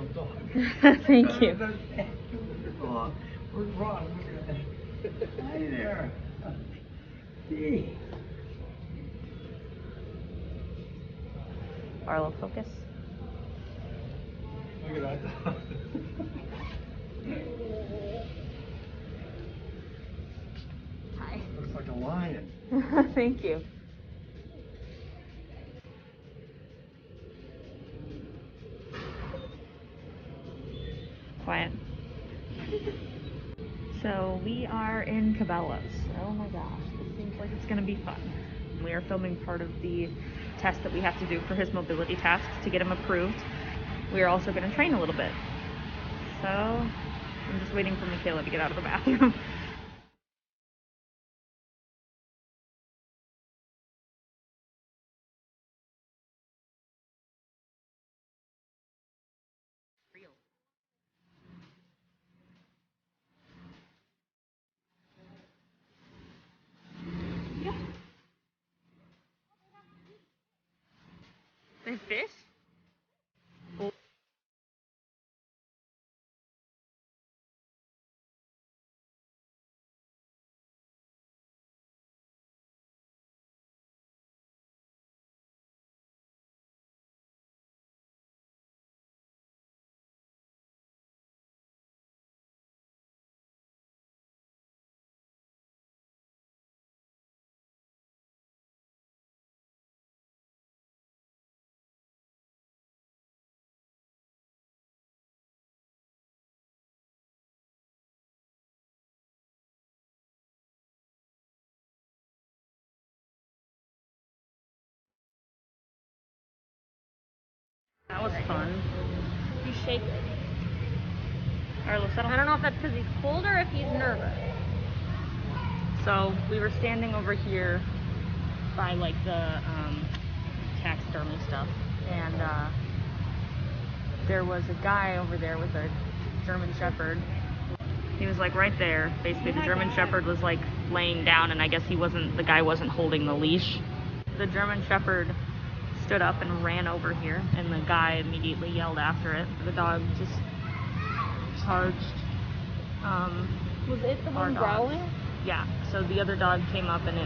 real dog. Thank you. Dog. What's wrong? Hi there. Gee. Arlo, focus. Look at that dog. Hi. Looks like a lion. Thank you. Quiet. So we are in Cabela's. Oh my gosh, this seems like it's gonna be fun. We are filming part of the test that we have to do for his mobility tasks to get him approved. We are also gonna train a little bit. So I'm just waiting for Michaela to get out of the bathroom. Yeah. They fish? That was fun. He's shaking. Arlo, settle. I don't know if that's because he's cold or if he's nervous. So we were standing over here by like the taxidermy stuff, and there was a guy over there with a German Shepherd. He was like right there. Basically, the German Shepherd was like laying down, and I guess the guy wasn't holding the leash. The German Shepherd stood up and ran over here, and the guy immediately yelled after it. The dog just charged. Was it the one growling? Yeah, so the other dog came up, and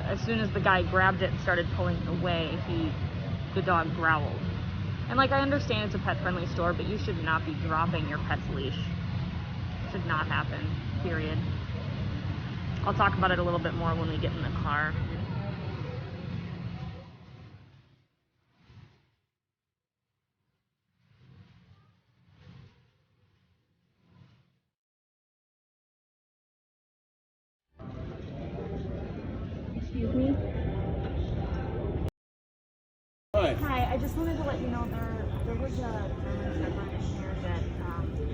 as soon as the guy grabbed it and started pulling it away, the dog growled. And like, I understand it's a pet-friendly store, but you should not be dropping your pet's leash. It should not happen, period. I'll talk about it a little bit more when we get in the car. Excuse me? Hi, I just wanted to let you know there was a German Shepherd in here that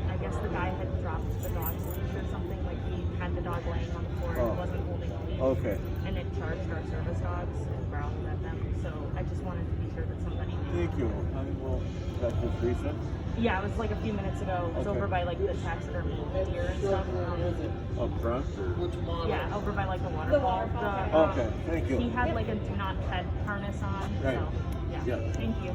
I guess the guy had dropped the dog's leash or something. Like, he had the dog laying on the floor and wasn't holding the leash. Okay. And it charged our service dogs and growled at them. So I just wanted to be sure that somebody knew. Thank you. Well, that's just recent? Yeah, it was like a few minutes ago. It was over by like the taxidermy deer and stuff. Up front? Or? Yeah, over by like the waterfall. Okay, thank you. He had like a do not pet harness on. Right. So, yeah. Thank you.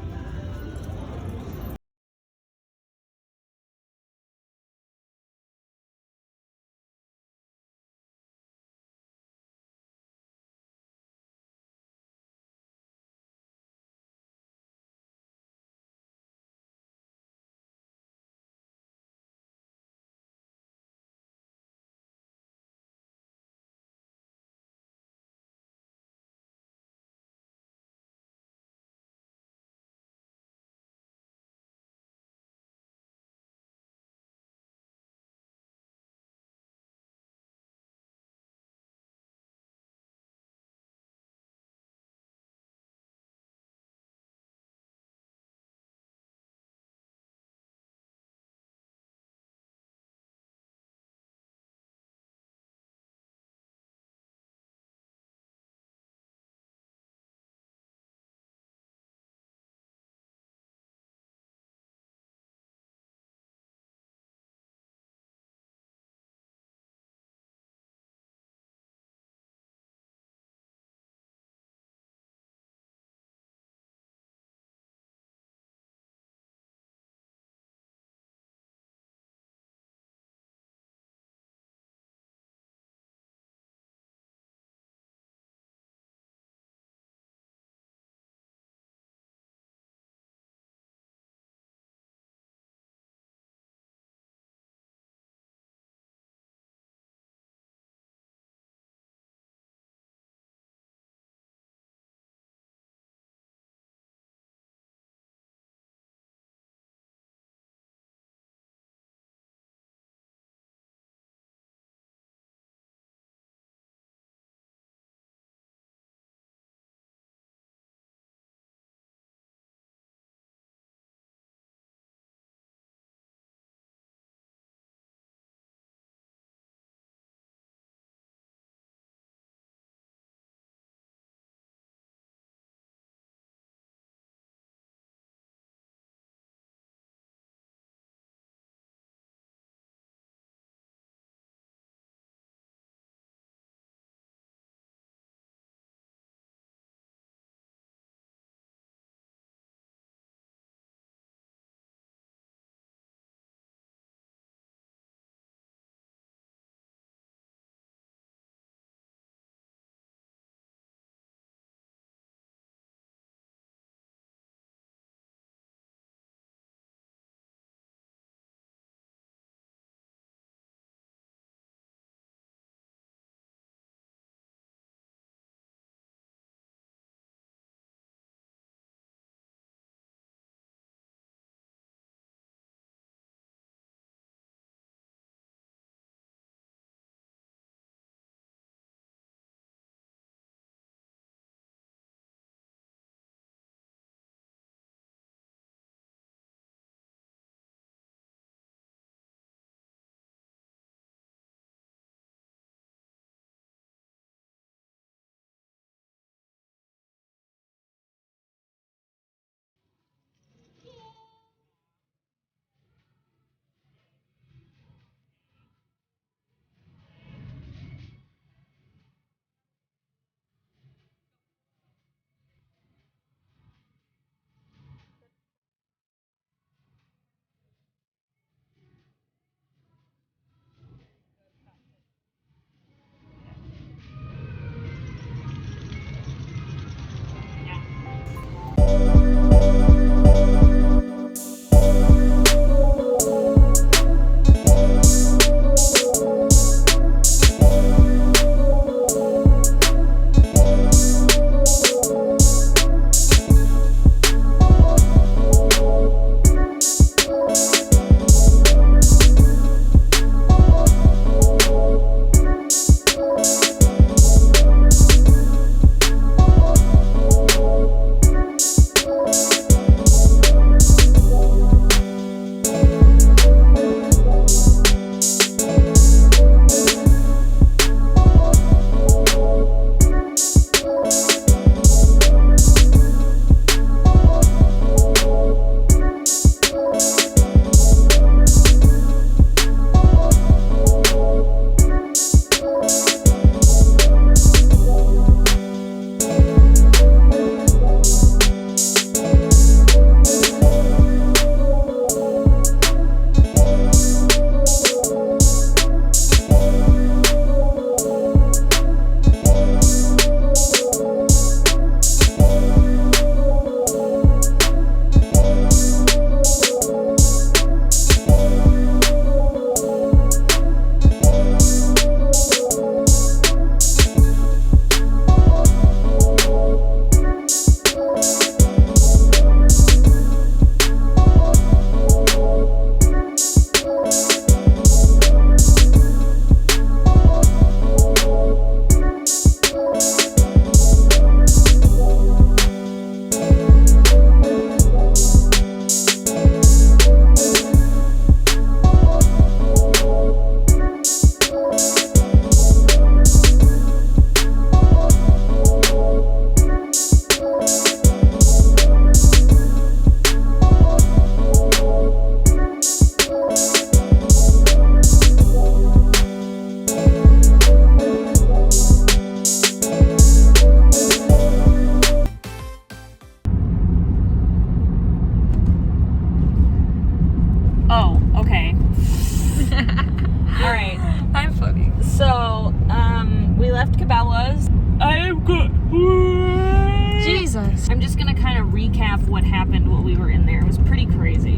just gonna kind of recap what happened while we were in there. It was pretty crazy.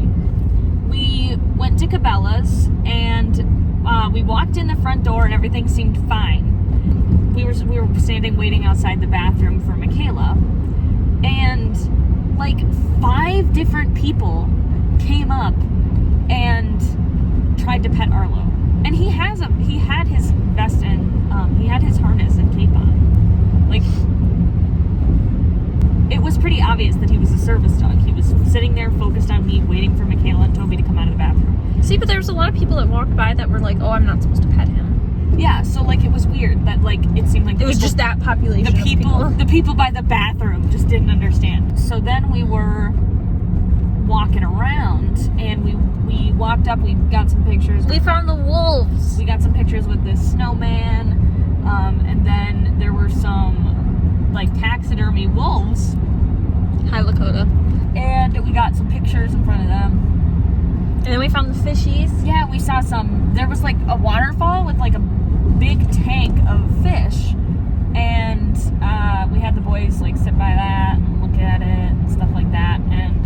We went to Cabela's and we walked in the front door and everything seemed fine. We were standing waiting outside the bathroom for Michaela, and like 5 different people came up and tried to pet Arlo. And he had his vest and he had his harness and cape on. Like, it was pretty obvious that he was a service dog. He was sitting there focused on me, waiting for Michaela and Toby to come out of the bathroom. See, but there was a lot of people that walked by that were like, oh, I'm not supposed to pet him. Yeah, so like it was weird that like it seemed like it was just that population the people by the bathroom just didn't understand. So then we were walking around and we walked up, we got some pictures. We found the wolves. We got some pictures with this snowman, and then there were some like taxidermy wolves. Hi, Lakota. And we got some pictures in front of them. And then we found the fishies. Yeah, we saw some. There was like a waterfall with like a big tank of fish, and we had the boys like sit by that and look at it and stuff like that. And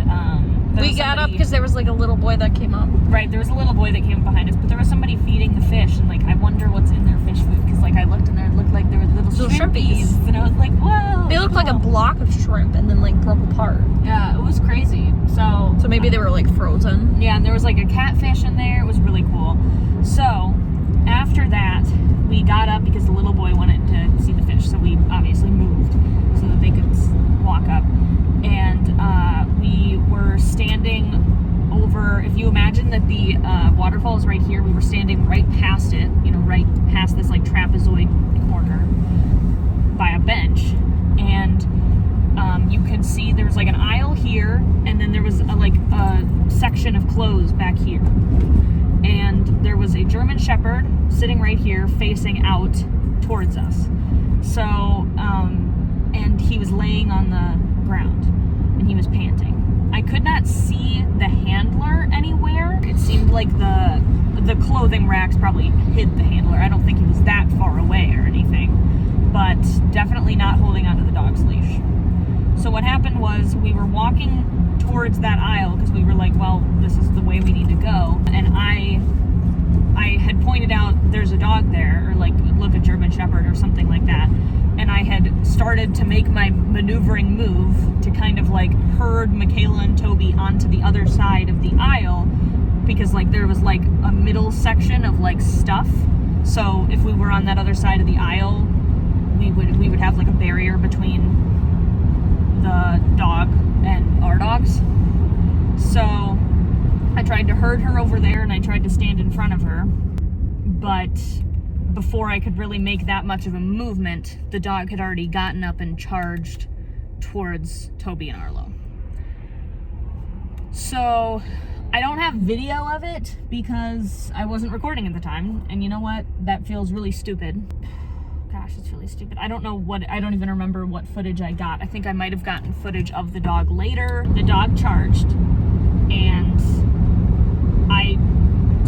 we got up because there was like a little boy that came up. Right, there was a little boy that came behind us, but there was somebody feeding the fish, and like I wonder what's in their fish food, because like I looked in there, it looked like there were little shrimpies, and I was like, whoa. They looked like a block of shrimp and then like broke apart. Yeah, it was crazy. So maybe they were like frozen. Yeah, and there was like a catfish in there. It was really cool. So after that, we got up because the little boy wanted to see the fish, so we obviously moved so that they could walk up. And we were standing over, if you imagine that the waterfall is right here, we were standing right past it, right past this like trapezoid corner by a bench. And you could see there was like an aisle here, and then there was a section of clothes back here. And there was a German Shepherd sitting right here facing out towards us. So, and he was laying on the ground and he was panting. I could not see the handler anywhere. It seemed like the clothing racks probably hid the handler. I don't think he was that far away or anything, but definitely not holding onto the dog's leash. So what happened was we were walking towards that aisle because we were like, well, this is the way we need to go. And I had pointed out there's a dog there, or like look, a German Shepherd or something like that. And I had started to make my maneuvering move to kind of like herd Michaela and Toby onto the other side of the aisle, because like there was like a middle section of like stuff. So if we were on that other side of the aisle, we would have like a barrier between the dog and our dogs. So I tried to herd her over there and I tried to stand in front of her, but before I could really make that much of a movement, the dog had already gotten up and charged towards Toby and Arlo. So I don't have video of it because I wasn't recording at the time, and you know what? That feels really stupid. Gosh, it's really stupid. I don't even remember what footage I got. I think I might have gotten footage of the dog later. The dog charged, and I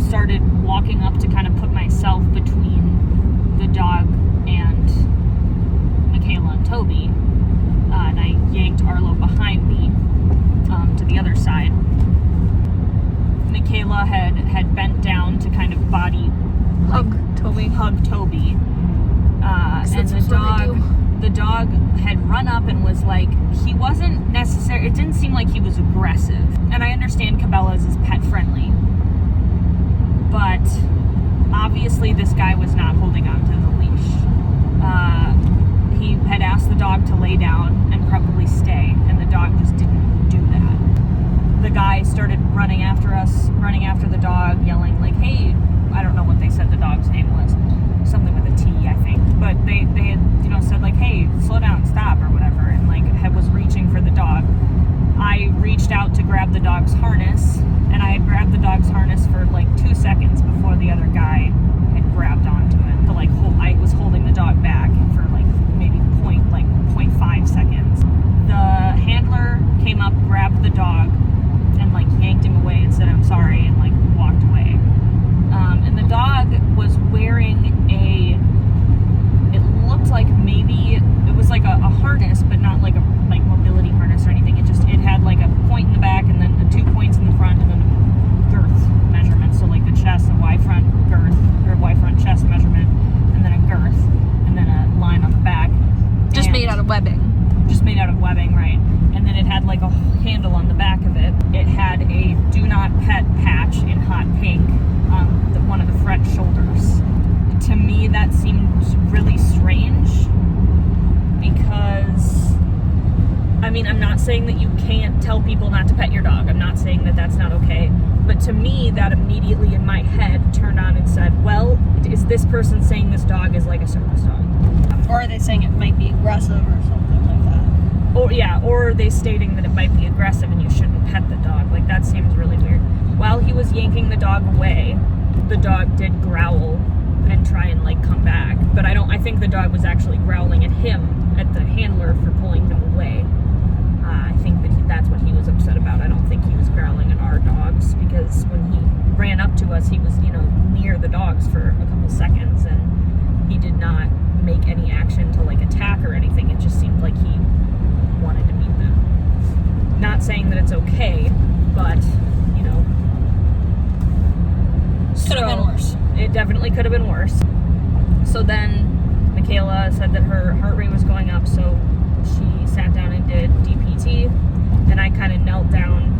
started walking up to kind of put myself between the dog and Michaela and Toby, and I yanked Arlo behind me to the other side. Michaela had bent down to kind of hug Toby. And the dog had run up and was like, he wasn't necessarily, it didn't seem like he was aggressive. And I understand Cabela's is pet friendly, but obviously this guy was not holding on to the leash. He had asked the dog to lay down and probably stay, and the dog just didn't do that. The guy started running after us, running after the dog, yelling like, hey, I don't know what they said the dog's name was. Something with a T, I think. But they had, said like, hey, slow down, stop, or whatever, and like was reaching for the dog. I reached out to grab the dog's harness, and I had grabbed the dog's harness for like 2 seconds before the other guy had grabbed onto it. So like I was holding the dog back for like maybe 0.5 seconds. The handler came up, grabbed the dog, and like yanked him away and said, I'm sorry, and like walked away. And the dog was wearing it looked like maybe it was like a harness, but not like handle on the back of it. It had a do not pet patch in hot pink on one of the front shoulders. To me, that seemed really strange because, I mean, I'm not saying that you can't tell people not to pet your dog. I'm not saying that that's not okay. But to me, that immediately in my head turned on and said, well, is this person saying this dog is like a service dog? Or are they saying it might be aggressive or something like that? Or yeah, or are they stating that it might be aggressive and you shouldn't pet the dog? Like, that seems really weird. While he was yanking the dog away, the dog did growl and try and like come back. But I think the dog was actually growling at him, at the handler, for pulling him away. I think that that's what he was upset about. I don't think he was growling at our dogs, because when he ran up to us, he was, near the dogs for a couple seconds, and he did not make any action to like attack or anything. It just seemed like he wanted to meet them. Not saying that it's okay, but Could have been worse. It definitely could have been worse. So then Michaela said that her heart rate was going up, so she sat down and did DPT, and I kind of knelt down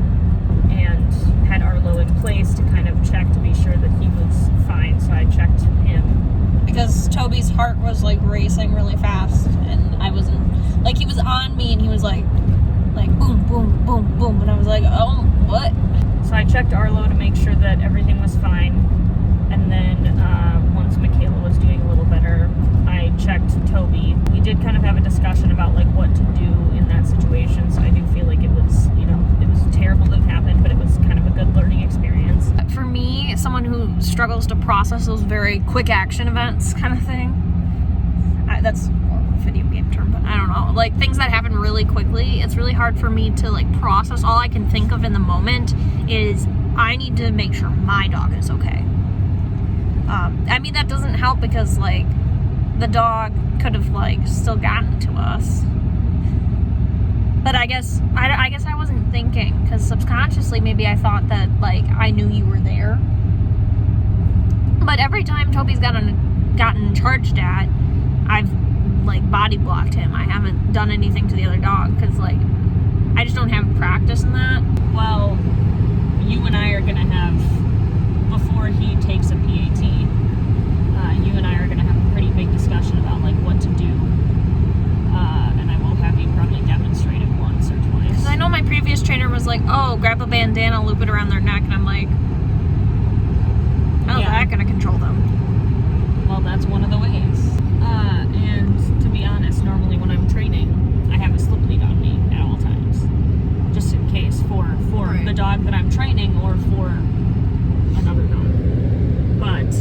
and had Arlo in place to kind of check to be sure that he was fine. So I checked him. Because Toby's heart was like racing really fast, and I wasn't, like, he was on me and he was like boom, boom, boom, boom, and I was like, oh, what? So I checked Arlo to make sure that everything was fine. And then once Michaela was doing a little better, I checked Toby. We did kind of have a discussion about like what to do in that situation. So I do feel like it was, it was terrible that it happened, but it was kind of a good learning experience. For me, someone who struggles to process those very quick action events kind of thing, that's more of a video game term, but I don't know. Like, things that happen really quickly, it's really hard for me to like process. All I can think of in the moment is I need to make sure my dog is okay. I mean, that doesn't help because like the dog could have like still gotten to us. But I guess I wasn't thinking, because subconsciously maybe I thought that like I knew you were there. But every time Toby's gotten charged at, I've like body blocked him. I haven't done anything to the other dog because like I just don't have practice in that. Well, you and I are gonna have, before he takes a PAT, you and I are gonna have a pretty big discussion about like what to do. And I will have you probably demonstrate it once or twice. Because I know my previous trainer was like, oh, grab a bandana, loop it around their neck, and I'm like, how's that gonna control them? Well, that's one of the ways. And to be honest, normally when I'm training, I have a slip lead on me at all times, just in case for Right. the dog that I'm training or for another dog. But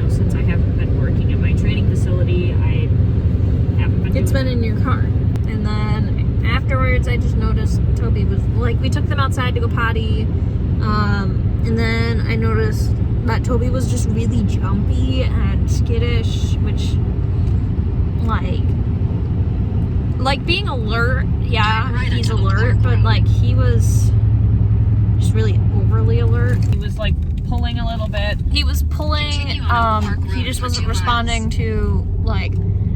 since I haven't been working at my training facility, I haven't been. It's been in your car. And then afterwards, I just noticed Toby was like, we took them outside to go potty, and then I noticed that Toby was just really jumpy and skittish, which like being alert, yeah, he's alert, but like he was just really overly alert. He was like pulling a little bit. He was pulling, he just wasn't responding to, like,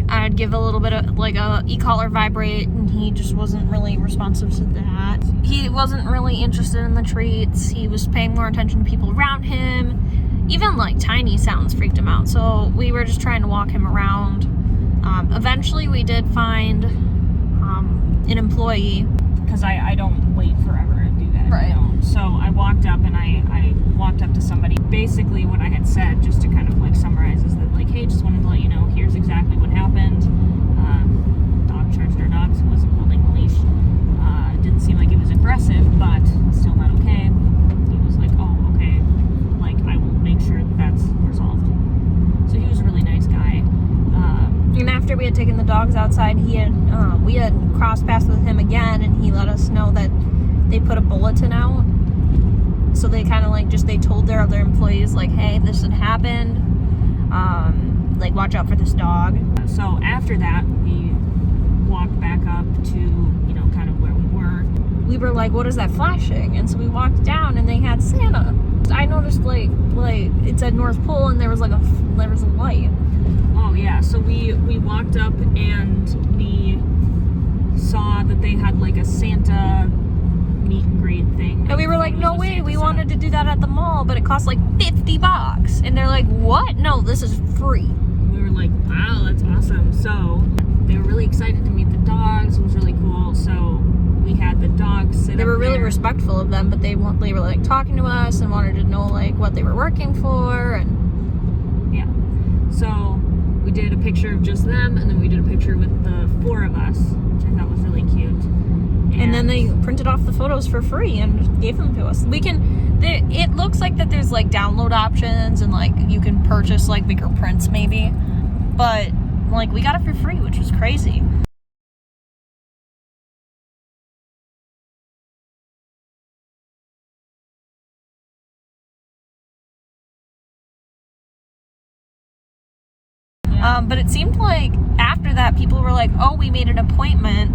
I'd give a little bit of, like, a e-collar vibrate, and he just wasn't really responsive to that. He wasn't really interested in the treats. He was paying more attention to people around him. Even, like, tiny sounds freaked him out, so we were just trying to walk him around. Eventually, we did find an employee. Because I don't wait forever to do that. Right. So I walked up and I walked up to somebody. Basically what I had said, just to kind of like summarize, is that like, hey, just wanted to let you know, here's exactly what happened. Dog charged our dogs, wasn't holding the leash. Didn't seem like it was aggressive, but still not okay. He was like, oh, okay. Like, I will make sure that that's resolved. So he was a really nice guy. And after we had taken the dogs outside, we had crossed paths with him again, and he let us know that they put a bulletin out. So they kind of like they told their other employees, like, hey, this had happened. Like, watch out for this dog. So after that, we walked back up to, kind of where we were. We were like, what is that flashing? And so we walked down, and they had Santa. I noticed like it said North Pole, and there was a light. Oh yeah, so we walked up and the saw that they had like a Santa meet and greet thing. And we were like, no way, we wanted to do that at the mall, but it cost like $50. And they're like, what? No, this is free. We were like, wow, that's awesome. So they were really excited to meet the dogs. It was really cool. So we had the dogs sit. They were really respectful of them, but they were like talking to us and wanted to know like what they were working for, and yeah. So we did a picture of just them, and then we did a picture with the 4 of us, which I thought was really cute. And then they printed off the photos for free and gave them to us. It looks like that there's like download options and like you can purchase like bigger prints maybe, but like we got it for free, which was crazy. But it seemed like after that people were like, oh, we made an appointment.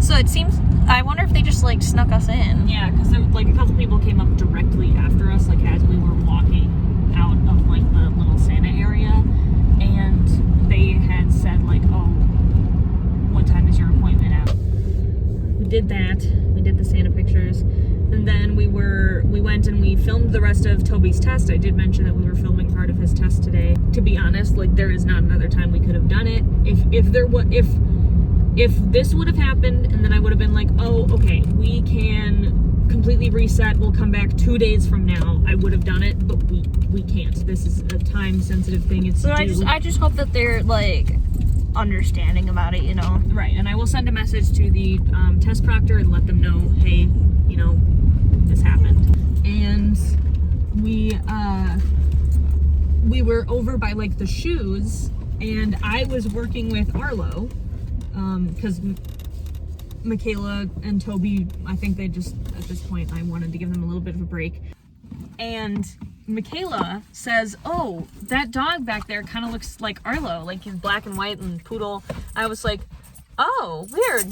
So it seems, I wonder if they just like snuck us in. Yeah, because like a couple people came up directly after us, like as we were walking out of like the little Santa area, and they had said like, oh, what time is your appointment at? We did that. We did the Santa pictures, and then we went and we filmed the rest of Toby's test. I did mention that we were filming part of his test today. To be honest, like there is not another time we could have done it. If this would have happened and then I would have been like, oh, okay, we can completely reset, we'll come back 2 days from now, I would have done it, but we can't. This is a time sensitive thing. So I just hope that they're like understanding about it, you know? Right, and I will send a message to the test proctor and let them know, hey, you know, this happened. And we were over by like the shoes, and I was working with Arlo, because Michaela and Toby, I think they just, at this point, I wanted to give them a little bit of a break. And Michaela says, oh, that dog back there kind of looks like Arlo, like he's black and white and poodle. I was like, oh, weird.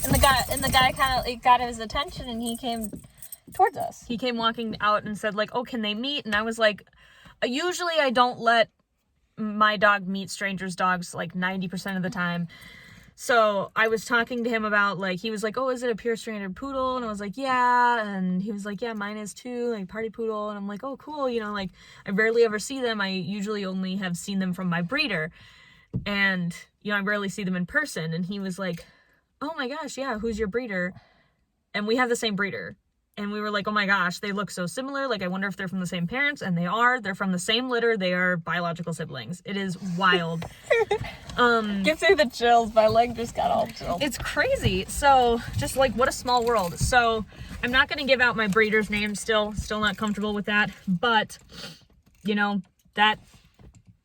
And the guy kind of like got his attention, and he came towards us. He came walking out and said like, oh, can they meet? And I was like, usually I don't let my dog meet strangers' dogs like 90% of the time. So I was talking to him about like, he was like, oh, is it a pure standard poodle? And I was like, yeah. And he was like, yeah, mine is too, like party poodle. And I'm like, oh, cool. You know, like I rarely ever see them. I usually only have seen them from my breeder, and you know, I rarely see them in person. And he was like, oh my gosh, yeah, who's your breeder? And we have the same breeder. And we were like, oh my gosh, they look so similar. Like, I wonder if they're from the same parents. And they are. They're from the same litter. They are biological siblings. It is wild. Gives me the chills. My leg just got all chilled. It's crazy. So, just like, what a small world. So, I'm not going to give out my breeder's name still. Still not comfortable with that. But, you know,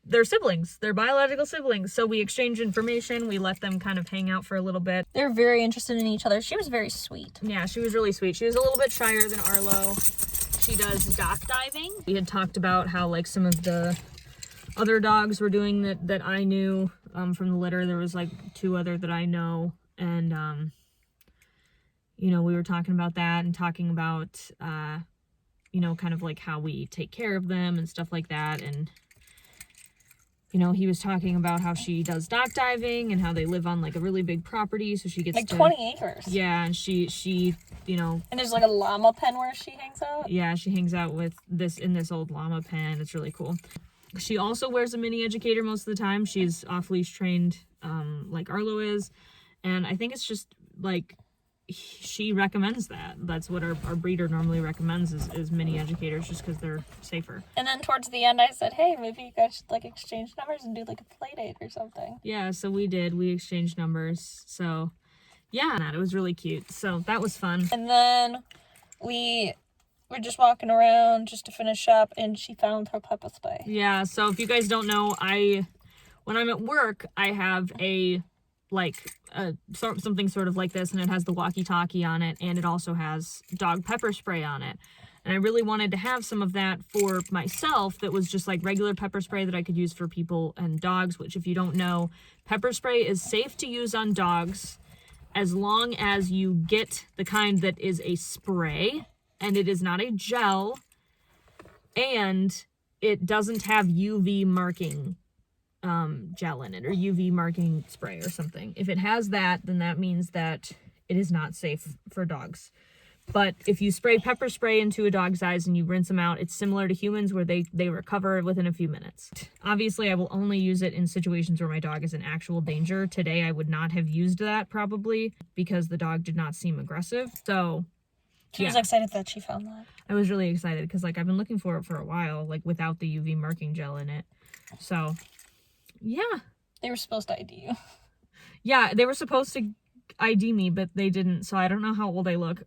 they're siblings. They're biological siblings. So we exchange information. We let them kind of hang out for a little bit. They're very interested in each other. She was very sweet. Yeah, she was really sweet. She was a little bit shyer than Arlo. She does dock diving. We had talked about how like some of the other dogs were doing that I knew from the litter. There was like 2 other that I know. And, you know, we were talking about that and talking about, you know, kind of like how we take care of them and stuff like that. And you know, he was talking about how she does dock diving and how they live on like a really big property, so she gets like 20 acres. Yeah, and she, you know, and there's like a llama pen where she hangs out. Yeah, she hangs out with in this old llama pen. It's really cool. She also wears a mini educator most of the time. She's off-leash trained, like Arlo is, and I think it's just like she recommends that. That's what our breeder normally recommends is mini educators, just because they're safer. And then towards the end I said, hey, maybe you guys should like exchange numbers and do like a play date or something. Yeah, so we did. We exchanged numbers. So yeah, it was really cute. So that was fun. And then we were just walking around just to finish up, and she found her pepper spray. Yeah, so if you guys don't know, when I'm at work, I have something sort of like this, and it has the walkie-talkie on it, and it also has dog pepper spray on it. And I really wanted to have some of that for myself that was just like regular pepper spray that I could use for people and dogs, which if you don't know, pepper spray is safe to use on dogs as long as you get the kind that is a spray, and it is not a gel, and it doesn't have UV marking gel in it or UV marking spray or something. If it has that, then that means that it is not safe for dogs. But if you spray pepper spray into a dog's eyes and you rinse them out, it's similar to humans where they recover within a few minutes. Obviously, I will only use it in situations where my dog is in actual danger. Today, I would not have used that probably because the dog did not seem aggressive. So She was excited that she found that. I was really excited because like I've been looking for it for a while, like without the UV marking gel in it. So yeah. They were supposed to ID you. Yeah, they were supposed to ID me, but they didn't, so I don't know how old I look.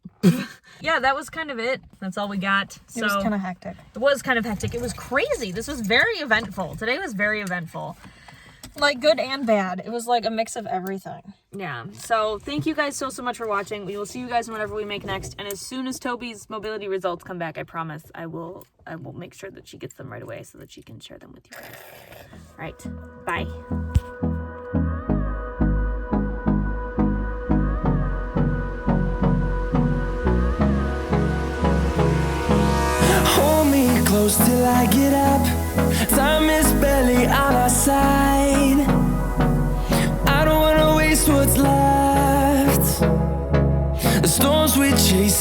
Yeah, that was kind of it. That's all we got. It was kind of hectic. It was kind of hectic. It was crazy. This was very eventful. Today was very eventful. Like good and bad. It was like a mix of everything. Yeah. So thank you guys so much for watching. We will see you guys whenever we make next. And as soon as Toby's mobility results come back, I promise I will make sure that she gets them right away so that she can share them with you guys. All right. Bye. Close till I get up. Time is barely on our side. I don't wanna waste what's left. The storms we chase